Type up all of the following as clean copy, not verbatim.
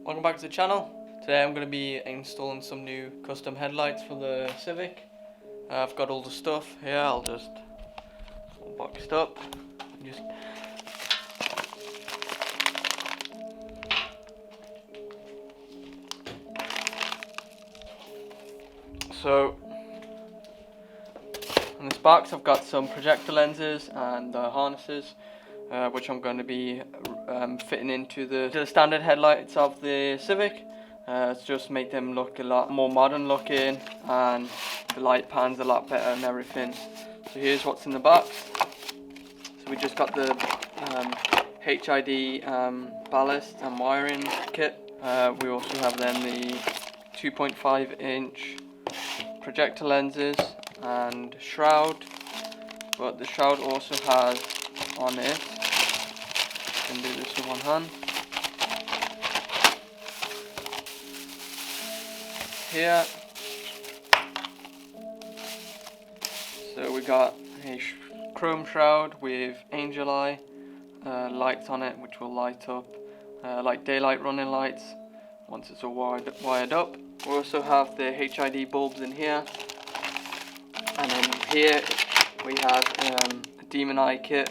Welcome back to the channel. Today I'm going to be installing some new custom headlights for the Civic. I've got all the stuff here. I'll just all boxed up. So in this box I've got some projector lenses and harnesses, which I'm going to be fitting into the standard headlights of the Civic. To just make them look a lot more modern looking, and the light pan's a lot better and everything. So here's what's in the box. So we just got the HID ballast and wiring kit. We also have then the 2.5-inch projector lenses and shroud, but the shroud also has on it, I can do this with one hand, here. So we got a chrome shroud with angel eye lights on it, which will light up like daylight running lights once it's all wired up. We also have the HID bulbs in here, and then here we have a demon eye kit,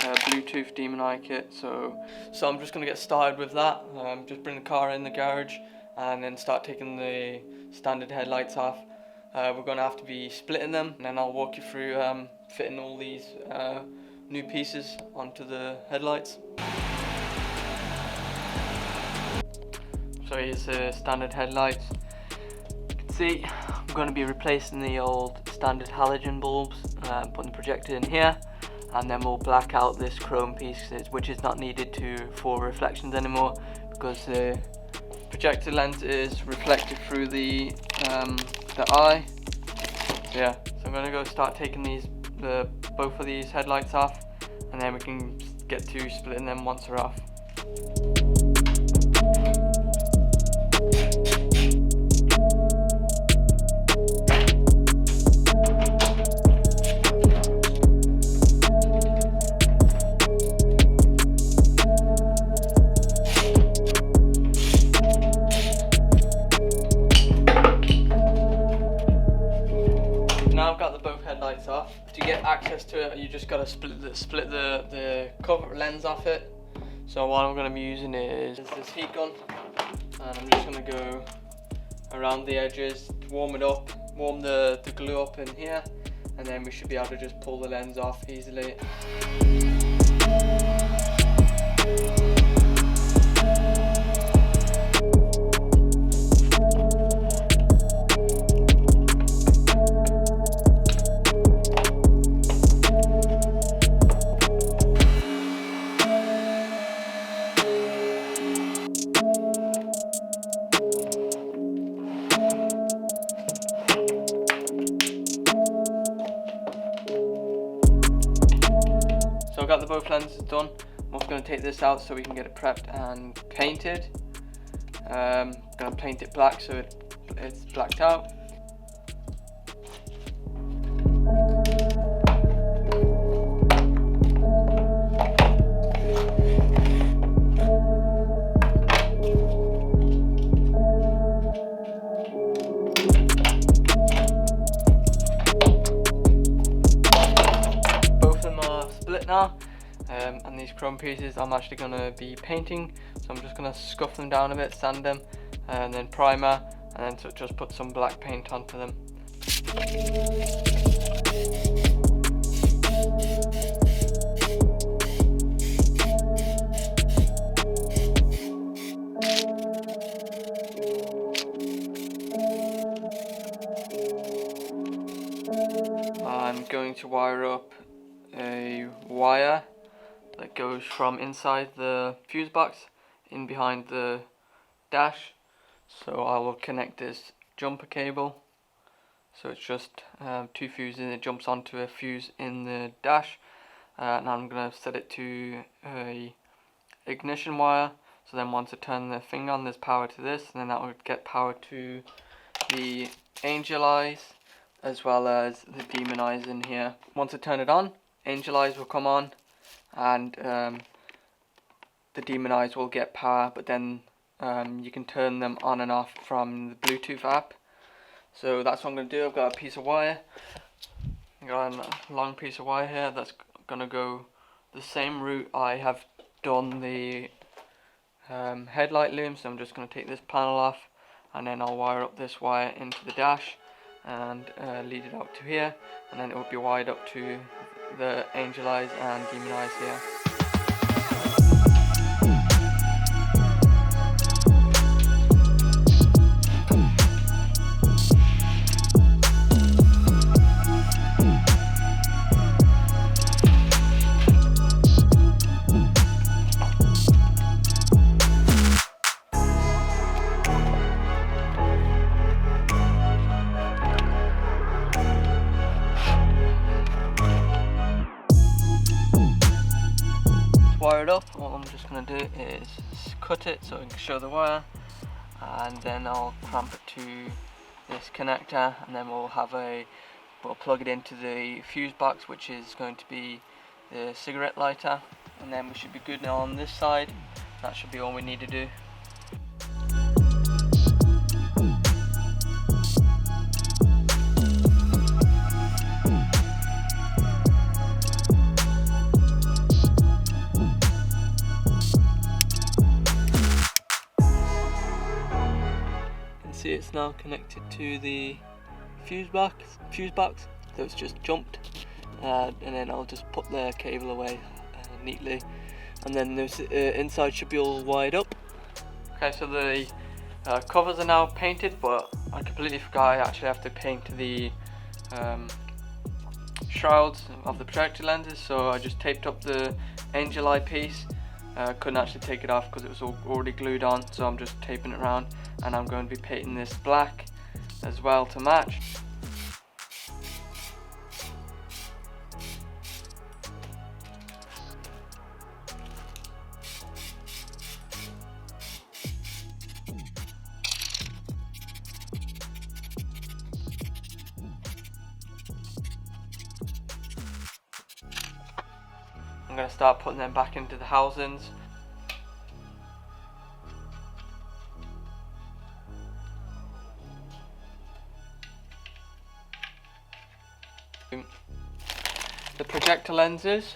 a Bluetooth demon eye kit. So I'm just going to get started with that. Just bring the car in the garage and then start taking the standard headlights off. We're going to have to be splitting them, and then I'll walk you through fitting all these new pieces onto the headlights. So here's the standard headlights. You can see I'm going to be replacing the old standard halogen bulbs, putting the projector in here, and then we'll black out this chrome piece, which is not needed for reflections anymore, because the projector lens is reflected through the eye. So yeah, so I'm going to go start taking both of these headlights off, and then we can get to splitting them once they're off. Now I've got both headlights off. To get access to it, you just got to split the cover lens off it. So what I'm going to be using is this heat gun, and I'm just going to go around the edges to warm it up, warm the glue up in here, and then we should be able to just pull the lens off easily. So I've got both lenses done. I'm also going to take this out so we can get it prepped and painted. I'm going to paint it black so it's blacked out. Both of them are split now. And these chrome pieces I'm actually going to be painting, so I'm just going to scuff them down a bit, sand them, and then primer, and then just put some black paint onto them. I'm going to wire up a wire that goes from inside the fuse box in behind the dash. So I will connect this jumper cable, so it's just two fuses, and it jumps onto a fuse in the dash, and I'm going to set it to a ignition wire. So then once I turn the thing on, there's power to this, and then that will get power to the angel eyes as well as the demon eyes in here. Once I turn it on, angel eyes will come on, and the demon eyes will get power, but then you can turn them on and off from the Bluetooth app. So that's what I'm going to do. I've got a piece of wire. I've got a long piece of wire here that's going to go the same route I have done the headlight loom. So I'm just going to take this panel off, and then I'll wire up this wire into the dash and lead it out to here, and then it will be wired up to the angel eyes and demon eyes here. Wire it up. What I'm just going to do is cut it so I can show the wire, and then I'll clamp it to this connector, and then we'll plug it into the fuse box, which is going to be the cigarette lighter, and then we should be good now on this side. That should be all we need to do. See, it's now connected to the fuse box, so it's just jumped, and then I'll just put the cable away neatly, and then this inside should be all wired up. Okay, so the covers are now painted, but I completely forgot I actually have to paint the shrouds of the projector lenses, so I just taped up the angel eye piece. Couldn't actually take it off because it was already glued on, so I'm just taping it around, and I'm going to be painting this black as well to match. I'm going to start putting them back into the housings. The projector lenses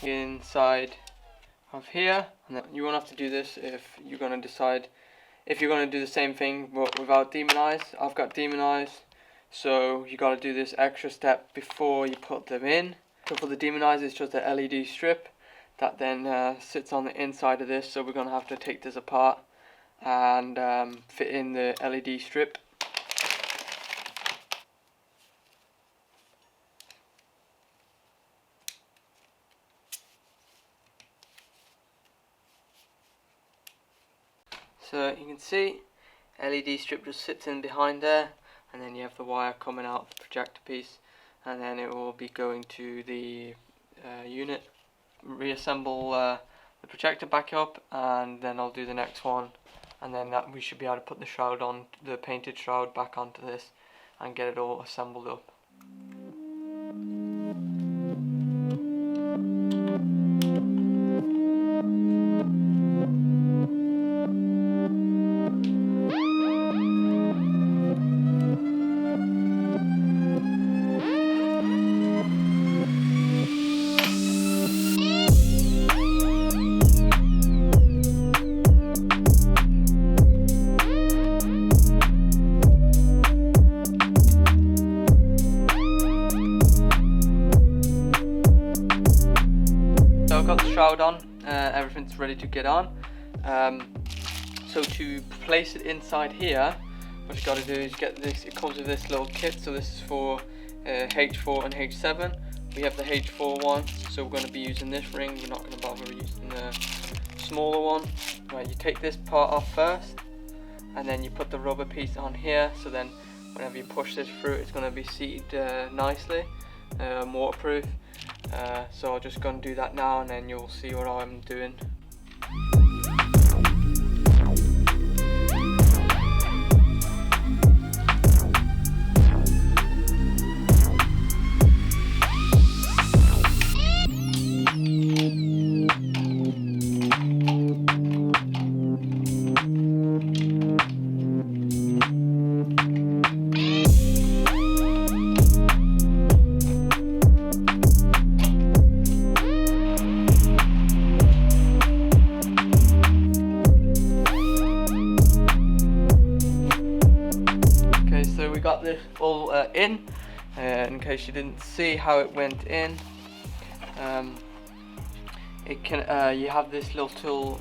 inside of here, and you won't have to do this if you're going to decide if you're going to do the same thing but without demon eyes. I've got demon eyes, so you got to do this extra step before you put them in. So for the demon eyes, it's just a LED strip that then sits on the inside of this, so we're going to have to take this apart and fit in the LED strip. So you can see LED strip just sits in behind there, and then you have the wire coming out of the projector piece, and then it will be going to the unit. Reassemble the projector back up, and then I'll do the next one, and then that we should be able to put the shroud on, the painted shroud back onto this, and get it all assembled up. I've got the shroud on, everything's ready to get on. So to place it inside here, what you got to do is get this. It comes with this little kit, so this is for H4 and H7. We have the H4 one, so we're going to be using this ring. We're not going to bother using the smaller one. Right, you take this part off first, and then you put the rubber piece on here, so then whenever you push this through, it's going to be seated nicely, waterproof. So I'll just go and do that now, and then you'll see what I'm doing. it all in case you didn't see how it went in. It can you have this little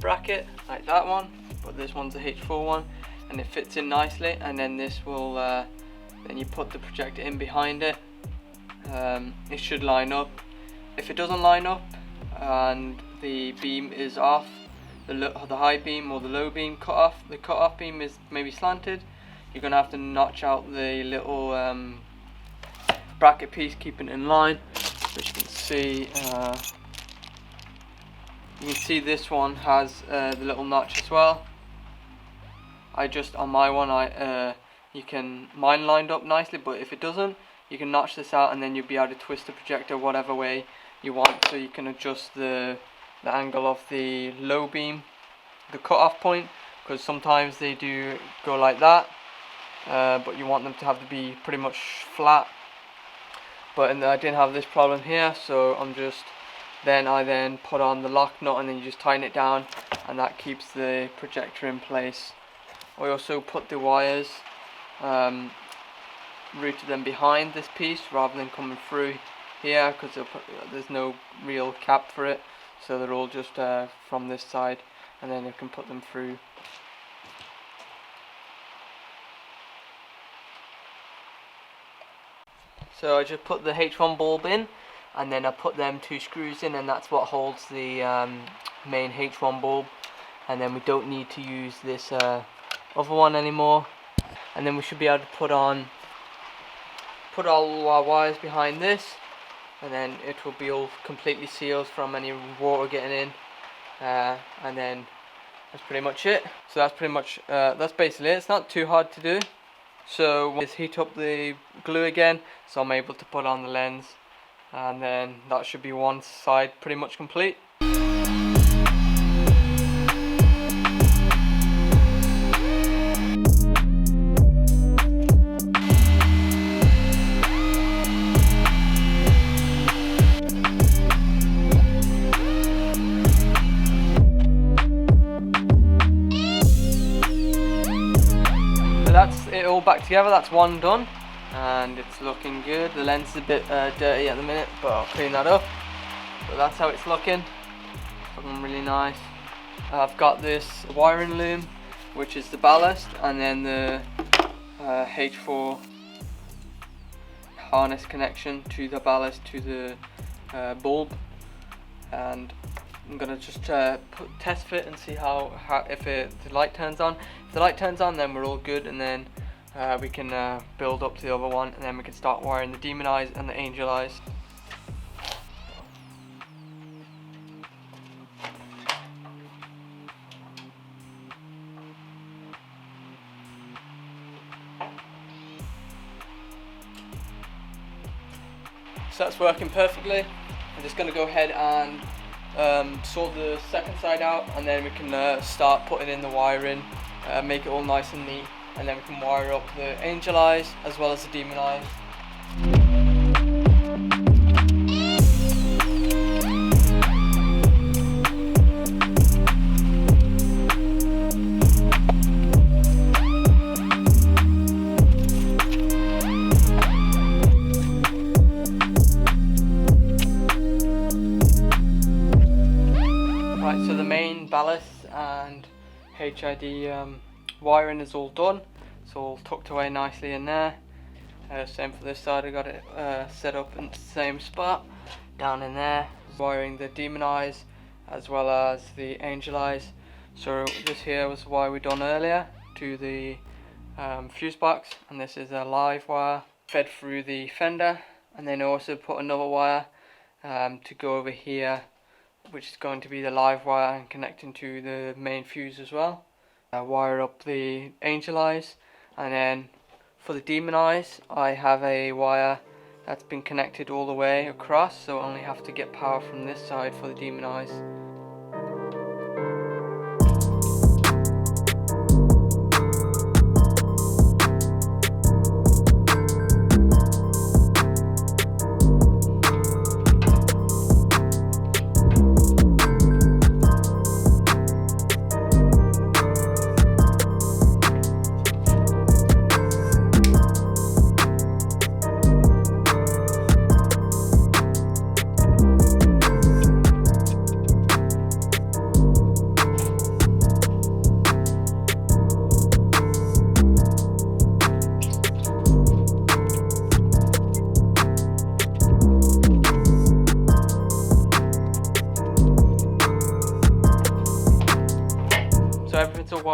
bracket like that one, but this one's a H4 one, and it fits in nicely. And then this will then you put the projector in behind it. It should line up. If it doesn't line up and the beam is off, the high beam or the low beam cut off, the cut off beam is maybe slanted, you're gonna have to notch out the little bracket piece, keeping it in line. Which you can see. You can see this one has the little notch as well. On my one, mine lined up nicely, but if it doesn't, you can notch this out, and then you'll be able to twist the projector whatever way you want. So you can adjust the angle of the low beam, the cut-off point, because sometimes they do go like that, but you want them to have to be pretty much flat. But I didn't have this problem here, so I then put on the lock nut, and then you just tighten it down, and that keeps the projector in place. I also put the wires, routed them behind this piece rather than coming through here, because there's no real cap for it, so they're all just from this side, and then you can put them through. So I just put the H1 bulb in, and then I put them 2 screws in, and that's what holds the main H1 bulb. And then we don't need to use this other one anymore. And then we should be able to put all our wires behind this, and then it will be all completely sealed from any water getting in. And then that's pretty much it. So that's basically it. It's not too hard to do. So just heat up the glue again, so I'm able to put on the lens, and then that should be one side pretty much complete. That's it all back together. That's one done, and it's looking good. The lens is a bit dirty at the minute, but I'll clean that up. But that's how it's looking. It's looking really nice. I've got this wiring loom, which is the ballast, and then the H4 harness connection to the ballast to the bulb. And I'm gonna just test fit and see if the light turns on. If the light turns on, then we're all good, and then we can build up to the other one, and then we can start wiring the demon eyes and the angel eyes. So that's working perfectly. I'm just gonna go ahead and sort the second side out, and then we can start putting in the wiring, make it all nice and neat, and then we can wire up the angel eyes as well as the demon eyes. Right, so the main ballast and HID wiring is all done. It's all tucked away nicely in there. Same for this side, I got it set up in the same spot down in there. Wiring the demon eyes as well as the angel eyes. So this here was the wire we done earlier to the fuse box, and this is a live wire fed through the fender, and then also put another wire to go over here, which is going to be the live wire and connecting to the main fuse as well. Wire up the angel eyes, and then for the demon eyes I have a wire that's been connected all the way across, so I only have to get power from this side for the demon eyes.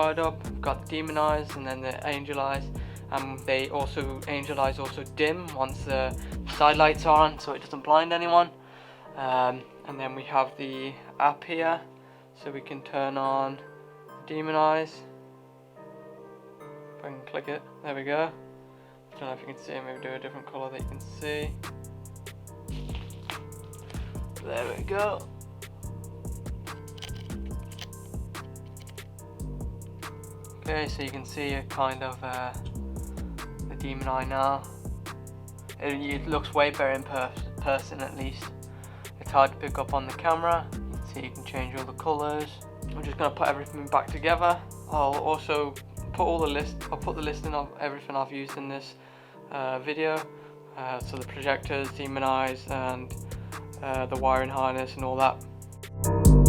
wired up. We've got the demon eyes and then the angel eyes. Angel eyes also dim once the side lights are on, so it doesn't blind anyone. And then we have the app here, so we can turn on demon eyes. If I can click it, there we go. I don't know if you can see it, maybe do a different colour that you can see. There we go. Okay, so you can see a kind of the demon eye now. It looks way better in person at least. It's hard to pick up on the camera. You can see you can change all the colours. I'm just going to put everything back together. I'll also put the listing of everything I've used in this video. So the projectors, demon eyes, and the wiring harness and all that.